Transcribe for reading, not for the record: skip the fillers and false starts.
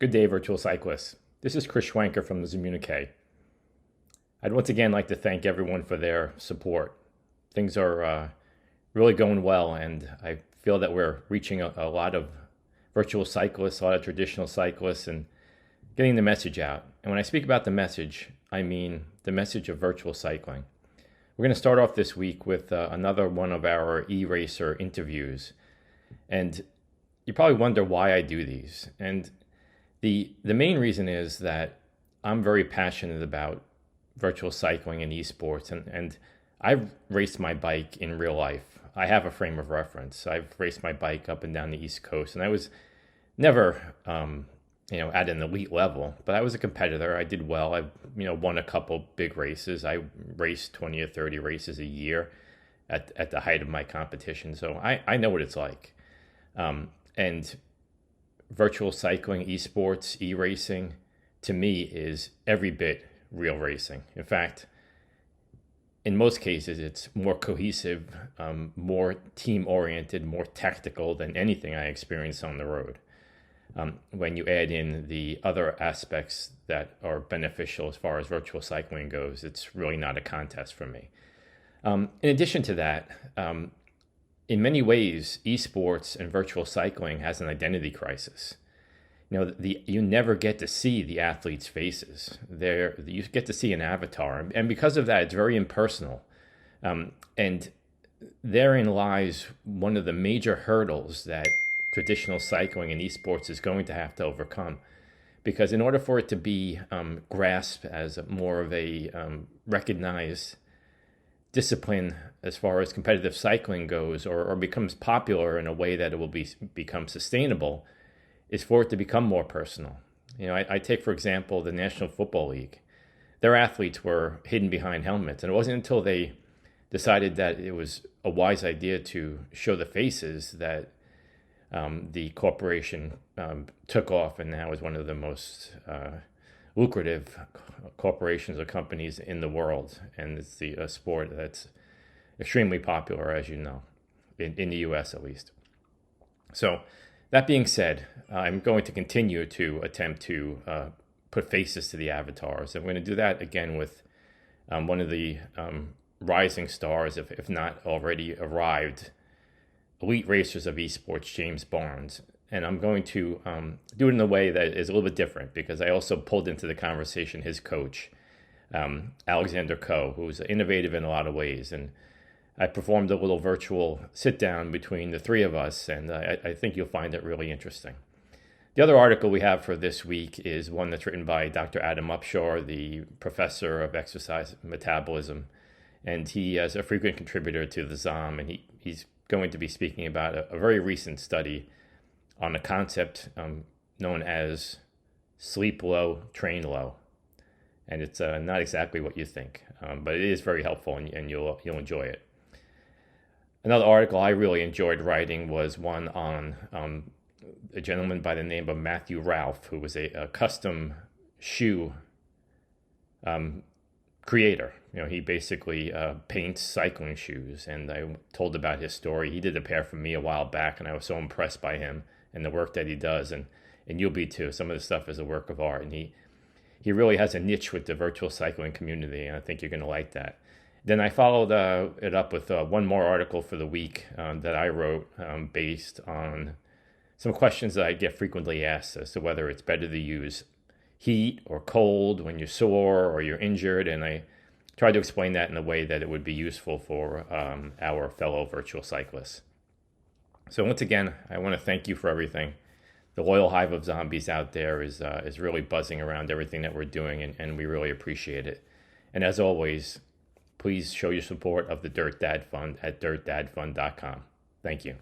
Good day, virtual cyclists. This is Chris Schwenker from the ZOMbeez. I'd once again like to thank everyone for their support. Things are really going well, and I feel that we're reaching a lot of virtual cyclists, a lot of traditional cyclists, and getting the message out. And when I speak about the message, I mean the message of virtual cycling. We're going to start off this week with another one of our e-racer interviews. And you probably wonder why I do these. And the main reason is that I'm very passionate about virtual cycling and esports, and I've raced my bike in real life. I have a frame of reference. I've raced my bike up and down the East Coast, and I was never, at an elite level, but I was a competitor. I did well. I, won a couple big races. I raced 20 or 30 races a year at the height of my competition, so I know what it's like. And virtual cycling, esports, e-racing, to me is every bit real racing. In fact, in most cases, it's more cohesive, more team-oriented, more tactical than anything I experienced on the road. When you add in the other aspects that are beneficial as far as virtual cycling goes, it's really not a contest for me. In addition to that, in many ways, esports and virtual cycling has an identity crisis. You never get to see the athletes' faces. You get to see an avatar, and because of that, it's very impersonal. And therein lies one of the major hurdles that traditional cycling and esports is going to have to overcome. Because in order for it to be grasped as more of a recognized discipline as far as competitive cycling goes, or becomes popular in a way that it will become sustainable, is for it to become more personal. I take, for example, the National Football League. Their athletes were hidden behind helmets, and it wasn't until they decided that it was a wise idea to show the faces that the corporation took off, and now is one of the most lucrative corporations or companies in the world. And it's the sport that's extremely popular, as you know, in the US at least. So that being said, I'm going to continue to attempt to put faces to the avatars. And we're going to do that again with one of the rising stars, if not already arrived, elite racers of esports, James Barnes. And I'm going to do it in a way that is a little bit different, because I also pulled into the conversation his coach, Alexander Coe, who's innovative in a lot of ways. And I performed a little virtual sit-down between the three of us, and I think you'll find it really interesting. The other article we have for this week is one that's written by Dr. Adam Upshaw, the professor of exercise metabolism, and he is a frequent contributor to the Zom, and he's going to be speaking about a very recent study on a concept known as sleep low, train low. And it's not exactly what you think, but it is very helpful, and you'll enjoy it. Another article I really enjoyed writing was one on a gentleman by the name of Matthew Ralph, who was a custom shoe creator. He basically paints cycling shoes, and I told about his story. He did a pair for me a while back, and I was so impressed by him and the work that he does, and you'll be too. Some of the stuff is a work of art, and he really has a niche with the virtual cycling community, and I think you're going to like that. Then I followed it up with one more article for the week that I wrote based on some questions that I get frequently asked as to whether it's better to use heat or cold when you're sore or you're injured, and I tried to explain that in a way that it would be useful for our fellow virtual cyclists. So once again, I want to thank you for everything. The loyal hive of zombies out there is really buzzing around everything that we're doing, and we really appreciate it. And as always, please show your support of the Dirt Dad Fund at dirtdadfund.com. Thank you.